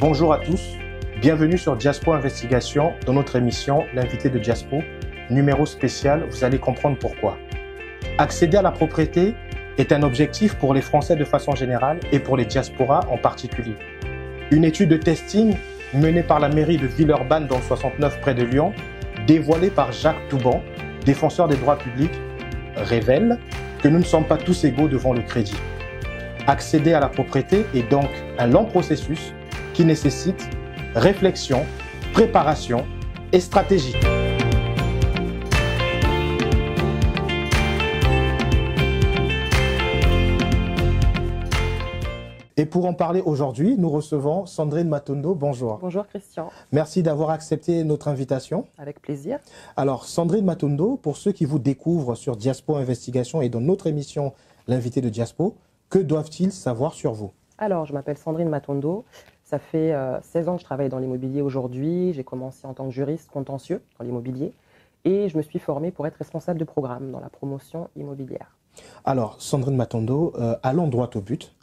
Bonjour à tous, bienvenue sur Diaspo Investigation dans notre émission L'invité de Diaspo, numéro spécial, vous allez comprendre pourquoi. Accéder à la propriété est un objectif pour les Français de façon générale et pour les diasporas en particulier. Une étude de testing menée par la mairie de Villeurbanne dans le 69 près de Lyon, dévoilée par Jacques Touban, défenseur des droits publics, révèle que nous ne sommes pas tous égaux devant le crédit. Accéder à la propriété est donc un long processus qui nécessite réflexion, préparation et stratégie. Et pour en parler aujourd'hui, nous recevons Sandrine Matondo. Bonjour. Bonjour Christian. Merci d'avoir accepté notre invitation. Avec plaisir. Alors Sandrine Matondo, pour ceux qui vous découvrent sur Diaspo Investigation et dans notre émission L'invité de Diaspo, que doivent-ils savoir sur vous? Alors, je m'appelle Sandrine Matondo. Ça fait 16 ans que je travaille dans l'immobilier aujourd'hui. J'ai commencé en tant que juriste contentieux dans l'immobilier et je me suis formée pour être responsable de programme dans la promotion immobilière. Alors, Sandrine Matondo, allons droit au but.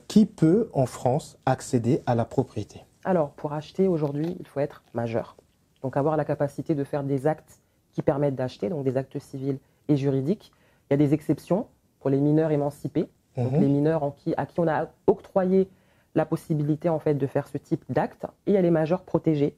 Qui peut en France accéder à la propriété? Alors, pour acheter aujourd'hui, il faut être majeur. Donc, avoir la capacité de faire des actes qui permettent d'acheter, donc des actes civils et juridiques. Il y a des exceptions pour les mineurs émancipés, donc les mineurs à qui on a octroyé la possibilité en fait de faire ce type d'actes, et il y a les majeurs protégés,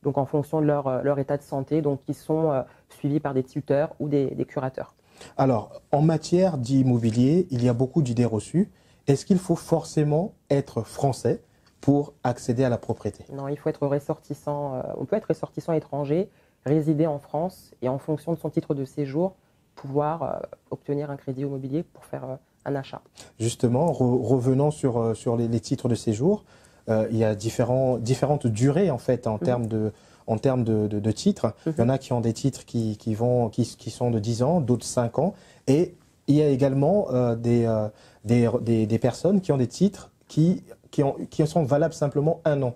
donc en fonction de leur état de santé, donc qui sont suivis par des tuteurs ou des curateurs. Alors, en matière d'immobilier, il y a beaucoup d'idées reçues. Est-ce qu'il faut forcément être français pour accéder à la propriété? Non, il faut être ressortissant. On peut être ressortissant étranger, résider en France et en fonction de son titre de séjour, pouvoir obtenir un crédit immobilier pour faire un achat. Justement, revenons sur les titres de séjour. Il y a différentes durées en fait en termes de titres. Il y en a qui ont des titres qui sont de 10 ans, d'autres 5 ans. Et il y a également des personnes qui ont des titres qui sont valables simplement 1 an.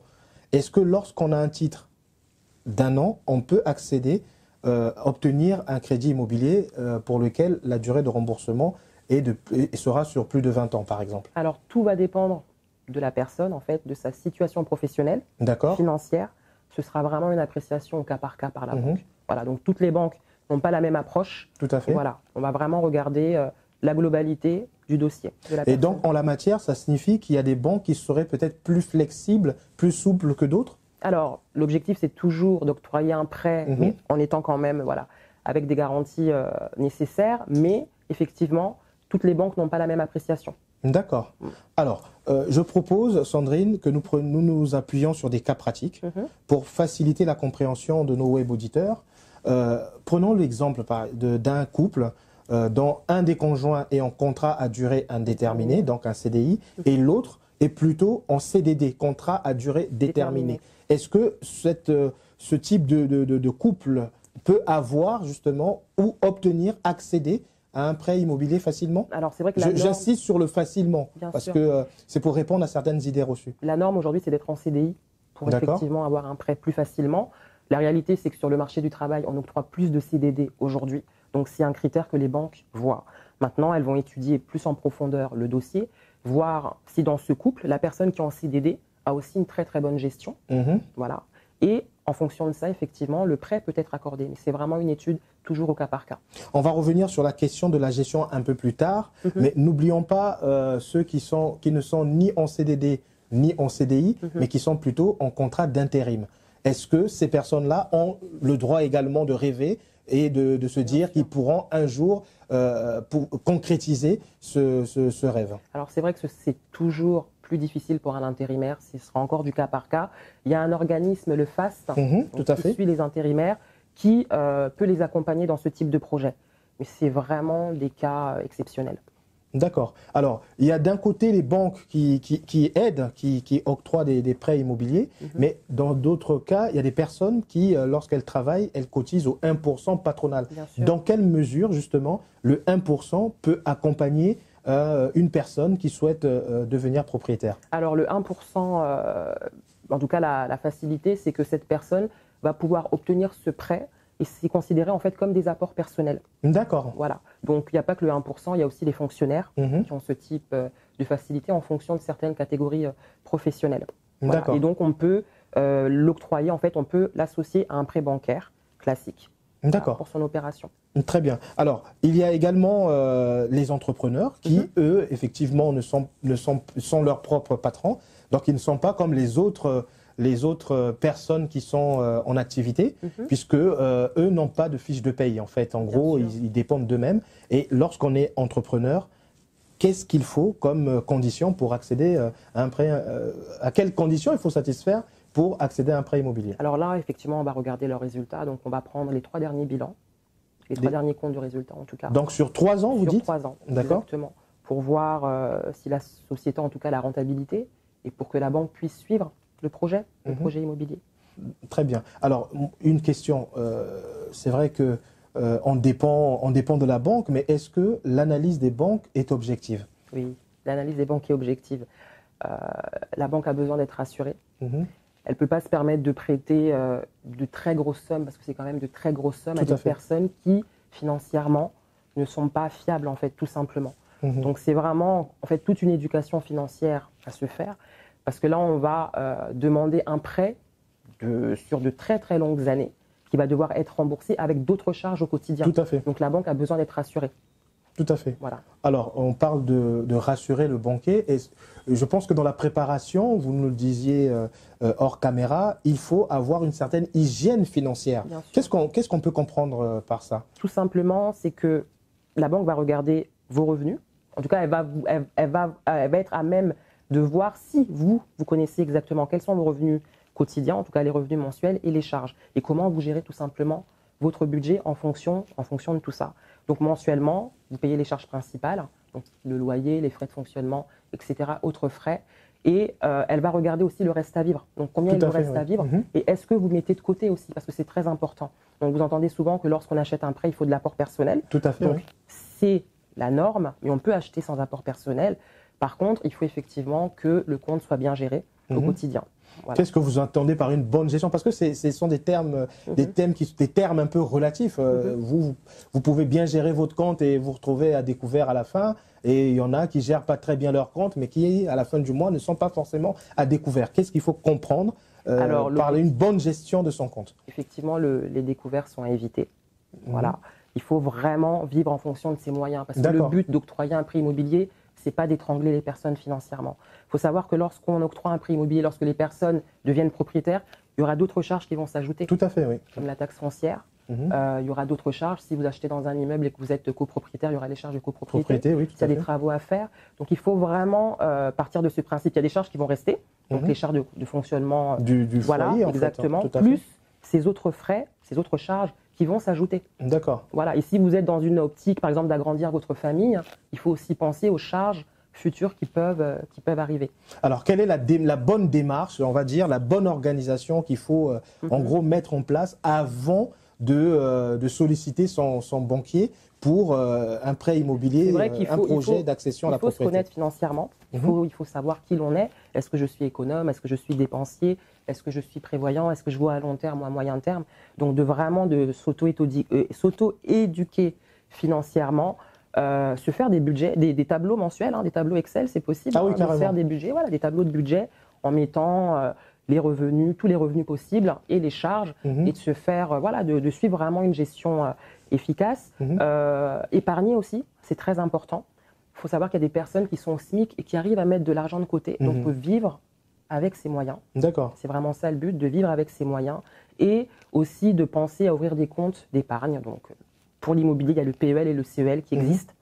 Est-ce que lorsqu'on a un titre d'1 an, on peut accéder, obtenir un crédit immobilier pour lequel la durée de remboursement sera sur plus de 20 ans, par exemple? Alors, tout va dépendre de la personne, en fait, de sa situation professionnelle, financière. Ce sera vraiment une appréciation au cas par cas par la banque. Voilà, donc toutes les banques n'ont pas la même approche. Tout à fait. Voilà, on va vraiment regarder la globalité du dossier de la personne. Et donc, en la matière, ça signifie qu'il y a des banques qui seraient peut-être plus flexibles, plus souples que d'autres? Alors, l'objectif, c'est toujours d'octroyer un prêt, mais en étant quand même, voilà, avec des garanties nécessaires. Mais, effectivement, toutes les banques n'ont pas la même appréciation. D'accord. Alors, je propose, Sandrine, que nous appuyions sur des cas pratiques pour faciliter la compréhension de nos web auditeurs. Prenons l'exemple d'un couple dont un des conjoints est en contrat à durée indéterminée, donc un CDI, et l'autre est plutôt en CDD, contrat à durée déterminée. Est-ce que ce type de couple peut avoir justement ou obtenir, accéder à un prêt immobilier facilement? Alors c'est vrai que j'insiste sur le facilement, parce que c'est pour répondre à certaines idées reçues. La norme aujourd'hui, c'est d'être en CDI pour effectivement avoir un prêt plus facilement. La réalité, c'est que sur le marché du travail, on octroie plus de CDD aujourd'hui. Donc c'est un critère que les banques voient. Maintenant, elles vont étudier plus en profondeur le dossier, voir si dans ce couple, la personne qui est en CDD a aussi une très très bonne gestion. Voilà. Et en fonction de ça, effectivement, le prêt peut être accordé. Mais c'est vraiment une étude toujours au cas par cas. On va revenir sur la question de la gestion un peu plus tard. Mais n'oublions pas ceux qui ne sont ni en CDD ni en CDI, mais qui sont plutôt en contrat d'intérim. Est-ce que ces personnes-là ont le droit également de rêver et de se dire qu'ils pourront un jour concrétiser ce rêve? Alors c'est vrai que c'est toujours plus difficile pour un intérimaire, ce sera encore du cas par cas. Il y a un organisme, le FAST, qui suit les intérimaires, qui peut les accompagner dans ce type de projet. Mais c'est vraiment des cas exceptionnels. D'accord. Alors, il y a d'un côté les banques qui aident, qui octroient des prêts immobiliers, mais dans d'autres cas, il y a des personnes qui, lorsqu'elles travaillent, elles cotisent au 1% patronal. Dans quelle mesure, justement, le 1% peut accompagner une personne qui souhaite devenir propriétaire? Alors, le 1%, en tout cas, la facilité, c'est que cette personne va pouvoir obtenir ce prêt. Et c'est considéré en fait comme des apports personnels. D'accord. Voilà. Donc il n'y a pas que le 1%, il y a aussi les fonctionnaires qui ont ce type de facilité en fonction de certaines catégories professionnelles. Voilà. Et donc, on peut l'octroyer, en fait, on peut l'associer à un prêt bancaire classique pour son opération. Très bien. Alors, il y a également les entrepreneurs qui, eux, effectivement, sont leurs propres patrons. Donc, ils ne sont pas comme les autres personnes qui sont en activité, puisque eux n'ont pas de fiche de paye. En fait, en gros, ils dépendent d'eux-mêmes. Et lorsqu'on est entrepreneur, qu'est-ce qu'il faut comme condition pour accéder à un prêt à quelles conditions il faut satisfaire pour accéder à un prêt immobilier? Alors là, effectivement, on va regarder leurs résultats. Donc, on va prendre les 3 derniers bilans, les 3 derniers comptes de résultats, en tout cas. Donc, sur 3 ans, vous dites? Sur 3 ans, exactement. Pour voir si la société, en tout cas, a la rentabilité et pour que la banque puisse suivre le projet immobilier. Très bien. Alors, une question. C'est vrai que on dépend de la banque, mais est-ce que l'analyse des banques est objective? Oui, l'analyse des banques est objective. La banque a besoin d'être rassurée. Elle ne peut pas se permettre de prêter de très grosses sommes, parce que c'est quand même de très grosses sommes à des personnes qui, financièrement, ne sont pas fiables, en fait, tout simplement. Donc, c'est vraiment, en fait, toute une éducation financière à se faire, parce que là, on va demander un prêt sur de très, très longues années, qui va devoir être remboursé avec d'autres charges au quotidien. Tout à fait. Donc, la banque a besoin d'être rassurée. Tout à fait. Voilà. Alors, on parle de rassurer le banquier. Et je pense que dans la préparation, vous nous le disiez hors caméra, il faut avoir une certaine hygiène financière. Qu'est-ce qu'on peut comprendre par ça? Tout simplement, c'est que la banque va regarder vos revenus. En tout cas, elle va être à même de voir si vous connaissez exactement quels sont vos revenus quotidiens, en tout cas les revenus mensuels et les charges. Et comment vous gérez tout simplement votre budget en fonction de tout ça. Donc mensuellement, vous payez les charges principales, donc le loyer, les frais de fonctionnement, etc., autres frais. Et elle va regarder aussi le reste à vivre. Donc combien il vous reste à vivre et est-ce que vous mettez de côté aussi, parce que c'est très important. Donc vous entendez souvent que lorsqu'on achète un prêt, il faut de l'apport personnel. Tout à fait. Donc c'est la norme, mais on peut acheter sans apport personnel. Par contre, il faut effectivement que le compte soit bien géré au quotidien. Voilà. Qu'est-ce que vous entendez par une bonne gestion? Parce que ce sont des termes, des termes un peu relatifs. Vous pouvez bien gérer votre compte et vous retrouver à découvert à la fin. Et il y en a qui gèrent pas très bien leur compte, mais qui, à la fin du mois, ne sont pas forcément à découvert. Qu'est-ce qu'il faut comprendre par une bonne gestion de son compte? Effectivement, les découverts sont à éviter. Voilà. Il faut vraiment vivre en fonction de ses moyens. Parce que le but d'octroyer un prêt immobilier, c'est pas d'étrangler les personnes financièrement. Il faut savoir que lorsqu'on octroie un prêt immobilier, lorsque les personnes deviennent propriétaires, il y aura d'autres charges qui vont s'ajouter. Tout à fait, oui. Comme la taxe foncière. Il y aura d'autres charges. Si vous achetez dans un immeuble et que vous êtes copropriétaire, il y aura les charges de copropriété. Oui, il y a des travaux à faire. Donc il faut vraiment partir de ce principe. Il y a des charges qui vont rester. Donc les charges de fonctionnement du foyer, exactement. En fait, plus ces autres frais, ces autres charges qui vont s'ajouter. D'accord. Voilà. Et si vous êtes dans une optique, par exemple, d'agrandir votre famille, il faut aussi penser aux charges futures qui peuvent arriver. Alors, quelle est la bonne démarche, on va dire, la bonne organisation qu'il faut, en gros, mettre en place avant de solliciter son banquier pour un prêt immobilier, un projet d'accession à la propriété? Il faut se connaître financièrement, il faut savoir qui l'on est. Est-ce que je suis économe? Est-ce que je suis dépensier? Est-ce que je suis prévoyant? Est-ce que je vois à long terme ou à moyen terme? Donc, de s'auto-éduquer financièrement, se faire des budgets, des tableaux mensuels, des tableaux Excel, c'est possible. Ah oui, de faire des budgets, des tableaux de budget en mettant les revenus, tous les revenus possibles et les charges, et de se faire, de suivre vraiment une gestion efficace. Épargner aussi, c'est très important. Il faut savoir qu'il y a des personnes qui sont au SMIC et qui arrivent à mettre de l'argent de côté. Donc, on peut vivre avec ses moyens. D'accord. C'est vraiment ça le but, de vivre avec ses moyens et aussi de penser à ouvrir des comptes d'épargne. Donc, pour l'immobilier, il y a le PEL et le CEL qui existent.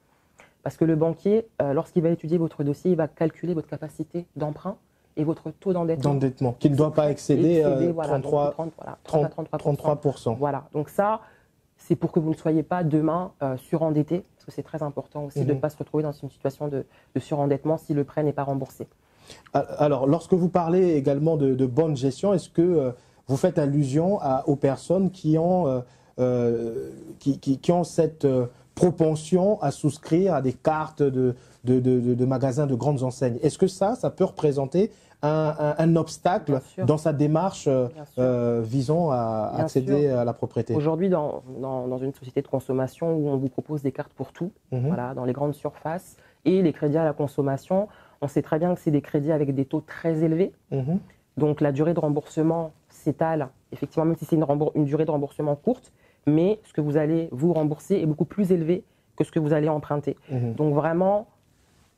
Parce que le banquier, lorsqu'il va étudier votre dossier, il va calculer votre capacité d'emprunt et votre taux d'endettement. Qui ne doit pas excéder 33%. Voilà, donc ça, c'est pour que vous ne soyez pas demain surendetté, parce que c'est très important aussi de ne pas se retrouver dans une situation de surendettement si le prêt n'est pas remboursé. Alors, lorsque vous parlez également de bonne gestion, est-ce que vous faites allusion aux personnes qui ont cette propension à souscrire à des cartes de magasins de grandes enseignes? Est-ce que ça peut représenter un obstacle dans sa démarche visant à accéder à la propriété? Aujourd'hui, dans une société de consommation où on vous propose des cartes pour tout, dans les grandes surfaces, et les crédits à la consommation, on sait très bien que c'est des crédits avec des taux très élevés. Donc la durée de remboursement s'étale, effectivement, même si c'est une durée de remboursement courte, mais ce que vous allez vous rembourser est beaucoup plus élevé que ce que vous allez emprunter. Donc vraiment,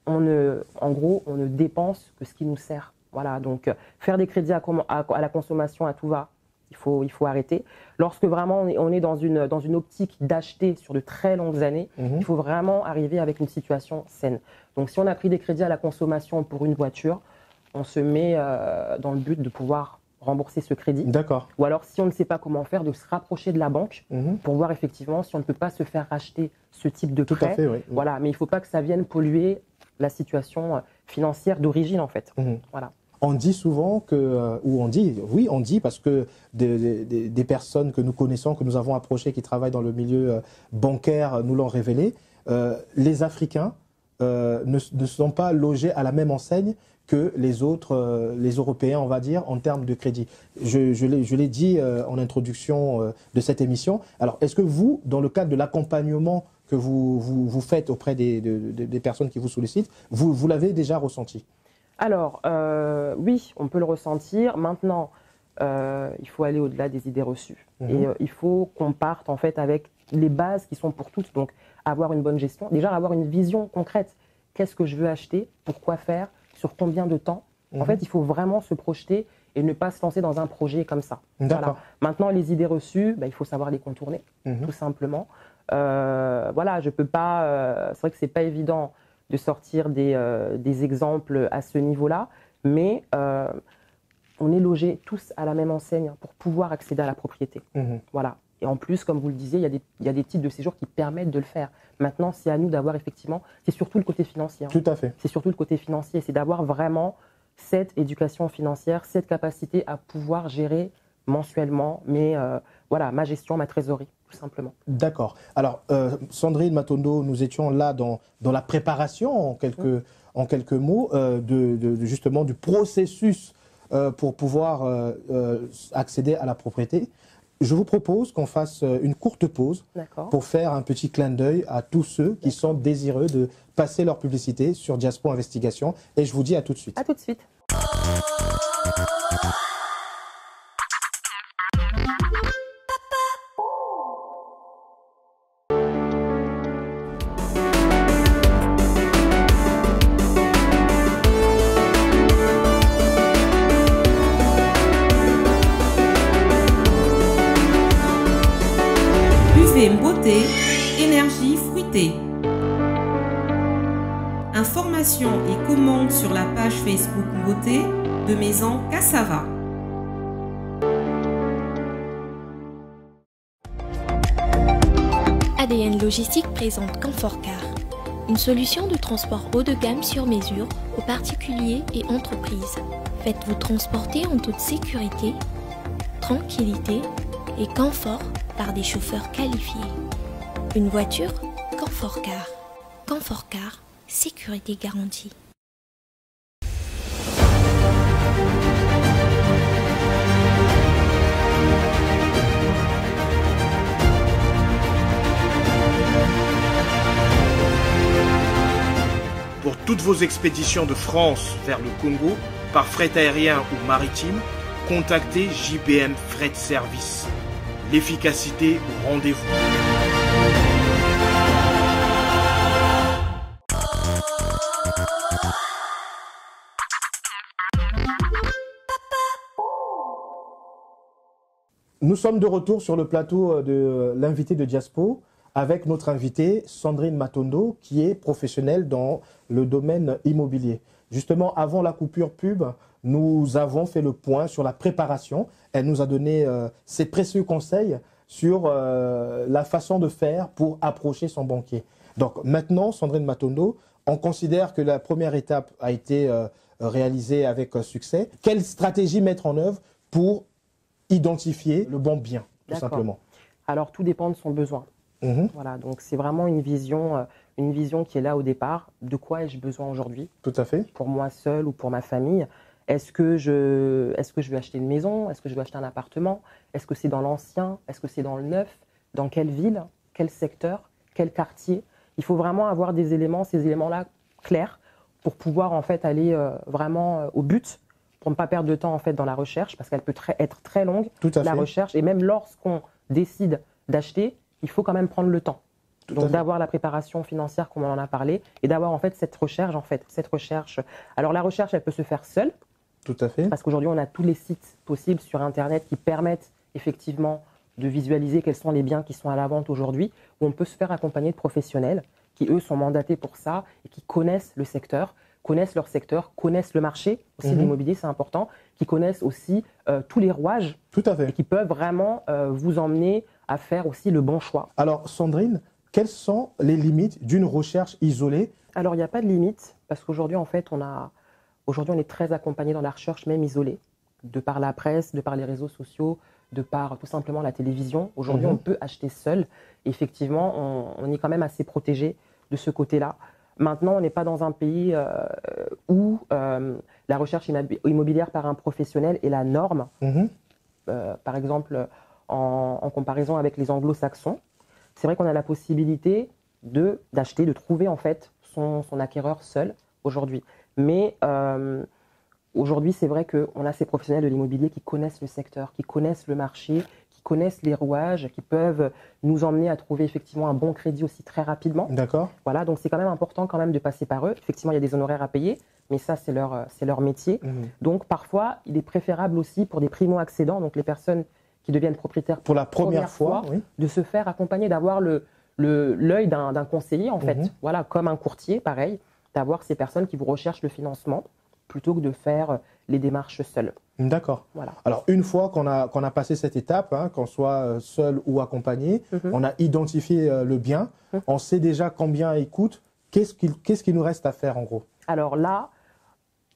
en gros, on ne dépense que ce qui nous sert. Voilà, donc faire des crédits à la consommation à tout va, il faut arrêter. Lorsque vraiment on est dans une optique d'acheter sur de très longues années, il faut vraiment arriver avec une situation saine. Donc si on a pris des crédits à la consommation pour une voiture, on se met dans le but de pouvoir rembourser ce crédit. D'accord. Ou alors si on ne sait pas comment faire, de se rapprocher de la banque pour voir effectivement si on ne peut pas se faire racheter ce type de prêt. Tout à fait, oui. Voilà, mais il ne faut pas que ça vienne polluer la situation financière d'origine en fait. Voilà. On dit souvent que, on dit parce que des personnes que nous connaissons, que nous avons approchées, qui travaillent dans le milieu bancaire, nous l'ont révélé, les Africains ne sont pas logés à la même enseigne que les autres, les Européens, on va dire, en termes de crédit. Je l'ai dit en introduction de cette émission. Alors, est-ce que vous, dans le cadre de l'accompagnement que vous faites auprès des personnes qui vous sollicitent, vous l'avez déjà ressenti? Alors, oui, on peut le ressentir. Maintenant, il faut aller au-delà des idées reçues. Et il faut qu'on parte en fait avec les bases qui sont pour toutes. Donc, avoir une bonne gestion. Déjà, avoir une vision concrète. Qu'est-ce que je veux acheter? Pourquoi faire? Sur combien de temps? En fait, il faut vraiment se projeter et ne pas se lancer dans un projet comme ça. Voilà. Maintenant, les idées reçues, il faut savoir les contourner, tout simplement. Voilà, je peux pas. C'est vrai que c'est pas évident de sortir des exemples à ce niveau-là, mais on est logés tous à la même enseigne pour pouvoir accéder à la propriété. Voilà. Et en plus, comme vous le disiez, il y a des titres de séjour qui permettent de le faire. Maintenant, c'est à nous d'avoir effectivement, c'est surtout le côté financier. Tout à fait. C'est surtout le côté financier, c'est d'avoir vraiment cette éducation financière, cette capacité à pouvoir gérer mensuellement, voilà, ma gestion, ma trésorerie, tout simplement. D'accord. Alors, Sandrine Matondo, nous étions là dans la préparation, en quelques mots, justement du processus pour pouvoir accéder à la propriété. Je vous propose qu'on fasse une courte pause pour faire un petit clin d'œil à tous ceux qui sont désireux de passer leur publicité sur Diaspo Investigation. Et je vous dis à tout de suite. À tout de suite. Beauté, énergie fruitée. Informations et commandes sur la page Facebook Beauté de Maison Cassava. ADN Logistique présente ComfortCar, une solution de transport haut de gamme sur mesure aux particuliers et entreprises. Faites-vous transporter en toute sécurité, tranquillité et confort par des chauffeurs qualifiés. Une voiture ComfortCar. ComfortCar, sécurité garantie. Pour toutes vos expéditions de France vers le Congo, par fret aérien ou maritime, contactez JBM Fret Service. L'efficacité au rendez-vous. Nous sommes de retour sur le plateau de l'invité de Diaspo avec notre invitée Sandrine Matondo qui est professionnelle dans le domaine immobilier. Justement, avant la coupure pub, nous avons fait le point sur la préparation. Elle nous a donné ses précieux conseils sur la façon de faire pour approcher son banquier. Donc maintenant, Sandrine Matondo, on considère que la première étape a été réalisée avec succès. Quelle stratégie mettre en œuvre pour identifier le bon bien, tout simplement? Alors, tout dépend de son besoin. Voilà, donc c'est vraiment une vision qui est là au départ. De quoi ai-je besoin aujourd'hui? Tout à fait. Pour moi seul ou pour ma famille. Est-ce que je veux acheter une maison? Est-ce que je veux acheter un appartement? Est-ce que c'est dans l'ancien? Est-ce que c'est dans le neuf? Dans quelle ville? Quel secteur? Quel quartier? Il faut vraiment avoir ces éléments-là clairs pour pouvoir en fait aller vraiment au but, pour ne pas perdre de temps en fait dans la recherche, parce qu'elle peut être très longue, la recherche. Et même lorsqu'on décide d'acheter, il faut quand même prendre le temps. Donc d'avoir la préparation financière, comme on en a parlé, et d'avoir en fait cette recherche. Alors la recherche, elle peut se faire seule. Tout à fait. Parce qu'aujourd'hui, on a tous les sites possibles sur Internet qui permettent effectivement de visualiser quels sont les biens qui sont à la vente aujourd'hui, où on peut se faire accompagner de professionnels qui, eux, sont mandatés pour ça et qui connaissent le secteur, connaissent leur secteur, connaissent le marché, aussi l'immobilier, c'est important, qui connaissent aussi tous les rouages. Tout à fait. Et qui peuvent vraiment vous emmener à faire aussi le bon choix. Alors, Sandrine, quelles sont les limites d'une recherche isolée? Alors, il n'y a pas de limite, parce qu'aujourd'hui, en fait, Aujourd'hui, on est très accompagné dans la recherche, même isolée, de par la presse, de par les réseaux sociaux, de par tout simplement la télévision. Aujourd'hui, on peut acheter seul. Et effectivement, on est quand même assez protégé de ce côté-là. Maintenant, on n'est pas dans un pays où la recherche immobilière par un professionnel est la norme. Par exemple, en comparaison avec les anglo-saxons, c'est vrai qu'on a la possibilité d'acheter, de trouver en fait son acquéreur seul aujourd'hui. Mais aujourd'hui, c'est vrai qu'on a ces professionnels de l'immobilier qui connaissent le secteur, qui connaissent le marché, qui connaissent les rouages, qui peuvent nous emmener à trouver effectivement un bon crédit aussi très rapidement. D'accord. Voilà, donc c'est quand même important quand même de passer par eux. Effectivement, il y a des honoraires à payer, mais ça, c'est leur métier. Donc parfois, il est préférable aussi pour des primo-accédants, donc les personnes qui deviennent propriétaires pour la première fois, de se faire accompagner, d'avoir l'œil d'un conseiller en fait. Voilà, comme un courtier, pareil. D'avoir ces personnes qui vous recherchent le financement plutôt que de faire les démarches seules. D'accord. Voilà. Alors, une fois qu'on a passé cette étape, qu'on soit seul ou accompagné, on a identifié le bien, on sait déjà combien il coûte. Qu'est-ce qu'il nous reste à faire en gros? Alors là,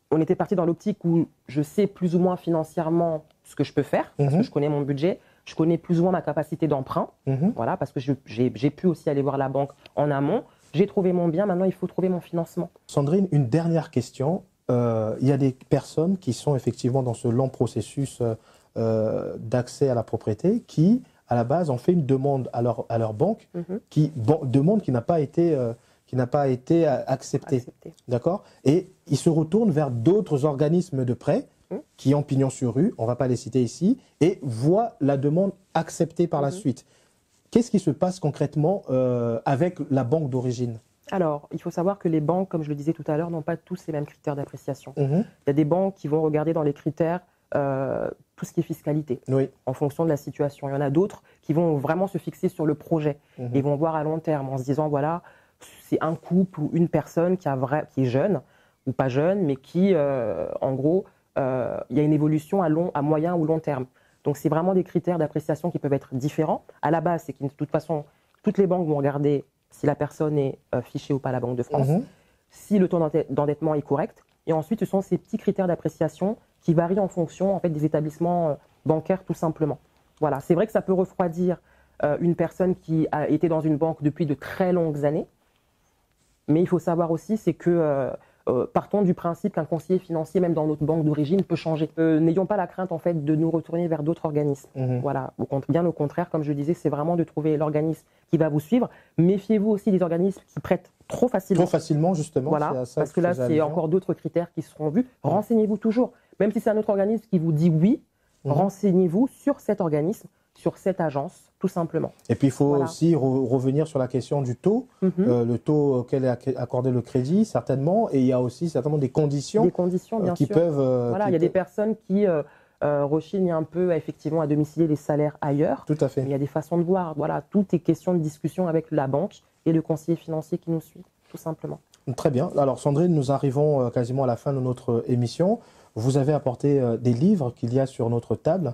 on était parti dans l'optique où je sais plus ou moins financièrement ce que je peux faire, parce que je connais mon budget, je connais plus ou moins ma capacité d'emprunt, voilà, parce que j'ai pu aussi aller voir la banque en amont. J'ai trouvé mon bien, maintenant il faut trouver mon financement. Sandrine, une dernière question. Il y a des personnes qui sont effectivement dans ce long processus d'accès à la propriété qui, à la base, ont fait une demande à leur banque, demande qui n'a pas été acceptée. D'accord? Et ils se retournent vers d'autres organismes de prêt qui ont pignon sur rue, on ne va pas les citer ici, et voient la demande acceptée par la suite. Qu'est-ce qui se passe concrètement avec la banque d'origine? Alors, il faut savoir que les banques, comme je le disais tout à l'heure, n'ont pas tous les mêmes critères d'appréciation. Il y a des banques qui vont regarder dans les critères tout ce qui est fiscalité, en fonction de la situation. Il y en a d'autres qui vont vraiment se fixer sur le projet et vont voir à long terme en se disant, voilà, c'est un couple ou une personne qui est jeune ou pas jeune, mais qui, en gros, il y a une évolution à moyen ou long terme. Donc, c'est vraiment des critères d'appréciation qui peuvent être différents. À la base, c'est que de toute façon, toutes les banques vont regarder si la personne est fichée ou pas à la Banque de France, si le taux d'endettement est correct. Et ensuite, ce sont ces petits critères d'appréciation qui varient en fonction en fait, des établissements bancaires, tout simplement. Voilà, c'est vrai que ça peut refroidir une personne qui a été dans une banque depuis de très longues années. Mais il faut savoir aussi, c'est que partons du principe qu'un conseiller financier, même dans notre banque d'origine, peut changer. N'ayons pas la crainte en fait de nous retourner vers d'autres organismes. Voilà, bien au contraire, comme je disais, c'est vraiment de trouver l'organisme qui va vous suivre. Méfiez-vous aussi des organismes qui prêtent trop facilement. Trop facilement, justement. Voilà, parce que là, c'est encore d'autres critères qui seront vus. Renseignez-vous toujours. Même si c'est un autre organisme qui vous dit oui, renseignez-vous sur cet organisme, sur cette agence, tout simplement. Et puis, il faut aussi revenir sur la question du taux, le taux auquel est accordé le crédit, certainement, et il y a aussi certainement des conditions, bien qui sûr. peuvent... Voilà, il y a des personnes qui rechignent un peu effectivement à domicilier les salaires ailleurs. Tout à fait. Mais il y a des façons de voir. Voilà, tout est question de discussion avec la banque et le conseiller financier qui nous suit, tout simplement. Très bien. Alors, Sandrine, nous arrivons quasiment à la fin de notre émission. Vous avez apporté des livres qu'il y a sur notre table.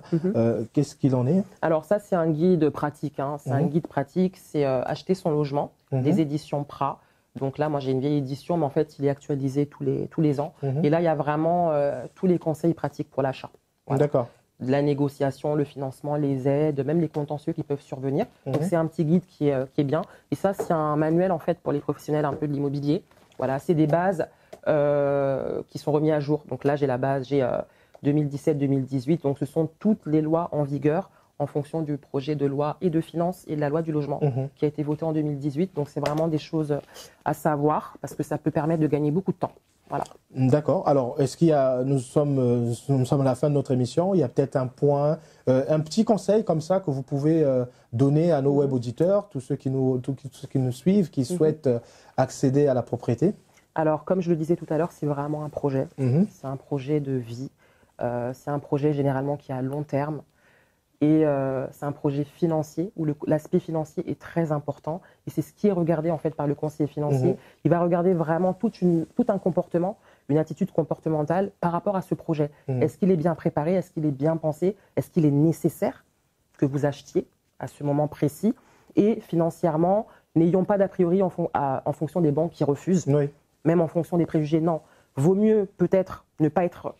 Qu'est-ce qu'il en est? Alors ça, c'est un guide pratique. C'est un guide pratique, c'est Acheter son logement, des éditions PRA. Donc là, moi, j'ai une vieille édition, mais en fait, il est actualisé tous les ans. Et là, il y a vraiment tous les conseils pratiques pour l'achat. Voilà. D'accord. La négociation, le financement, les aides, même les contentieux qui peuvent survenir. Donc c'est un petit guide qui est bien. Et ça, c'est un manuel en fait pour les professionnels un peu de l'immobilier. Voilà, c'est des bases qui sont remis à jour. Donc là, j'ai la base, j'ai 2017-2018. Donc ce sont toutes les lois en vigueur en fonction du projet de loi et de finances et de la loi du logement qui a été votée en 2018. Donc, c'est vraiment des choses à savoir parce que ça peut permettre de gagner beaucoup de temps. Voilà. D'accord. Alors, est-ce qu'il y a, nous sommes à la fin de notre émission, il y a peut-être un point, un petit conseil comme ça que vous pouvez donner à nos web auditeurs, tous ceux qui nous suivent, qui souhaitent accéder à la propriété? Alors, comme je le disais tout à l'heure, c'est vraiment un projet. C'est un projet de vie. C'est un projet généralement qui est à long terme. Et c'est un projet financier où l'aspect financier est très important. Et c'est ce qui est regardé en fait par le conseiller financier. Il va regarder vraiment tout un comportement, une attitude comportementale par rapport à ce projet. Est-ce qu'il est bien préparé? Est-ce qu'il est bien pensé? Est-ce qu'il est nécessaire que vous achetiez à ce moment précis? Et financièrement, n'ayons pas d'a priori en fonction des banques qui refusent, même en fonction des préjugés. Non, vaut mieux peut-être ne pas être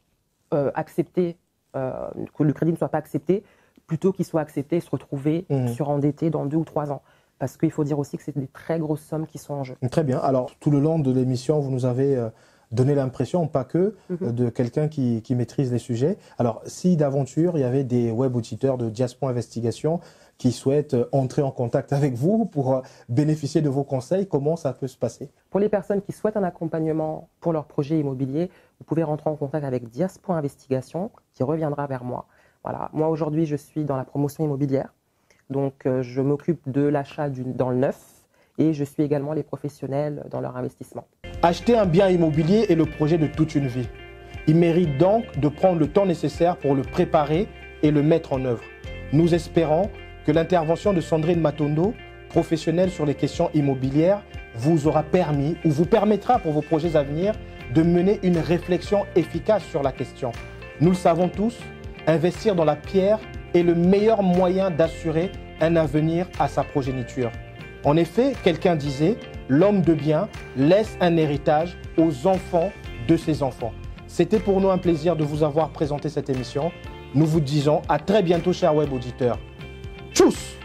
accepté, que le crédit ne soit pas accepté, plutôt qu'il soit accepté et se retrouver surendetté dans 2 ou 3 ans. Parce qu'il faut dire aussi que c'est des très grosses sommes qui sont en jeu. Très bien. Alors, tout le long de l'émission, vous nous avez donné l'impression, pas que, de quelqu'un qui maîtrise les sujets. Alors, si d'aventure, il y avait des web auditeurs de Diaspo Investigation qui souhaitent entrer en contact avec vous pour bénéficier de vos conseils, comment ça peut se passer? Pour les personnes qui souhaitent un accompagnement pour leur projet immobilier, vous pouvez rentrer en contact avec Diaspo Investigation qui reviendra vers moi. Voilà. Moi, aujourd'hui, je suis dans la promotion immobilière. Donc, je m'occupe de l'achat dans le neuf et je suis également les professionnels dans leur investissement. Acheter un bien immobilier est le projet de toute une vie. Il mérite donc de prendre le temps nécessaire pour le préparer et le mettre en œuvre. Nous espérons que l'intervention de Sandrine Matondo, professionnelle sur les questions immobilières, vous aura permis ou vous permettra pour vos projets à venir de mener une réflexion efficace sur la question. Nous le savons tous, investir dans la pierre est le meilleur moyen d'assurer un avenir à sa progéniture. En effet, quelqu'un disait, l'homme de bien laisse un héritage aux enfants de ses enfants. C'était pour nous un plaisir de vous avoir présenté cette émission. Nous vous disons à très bientôt, chers web auditeurs. Tchuss!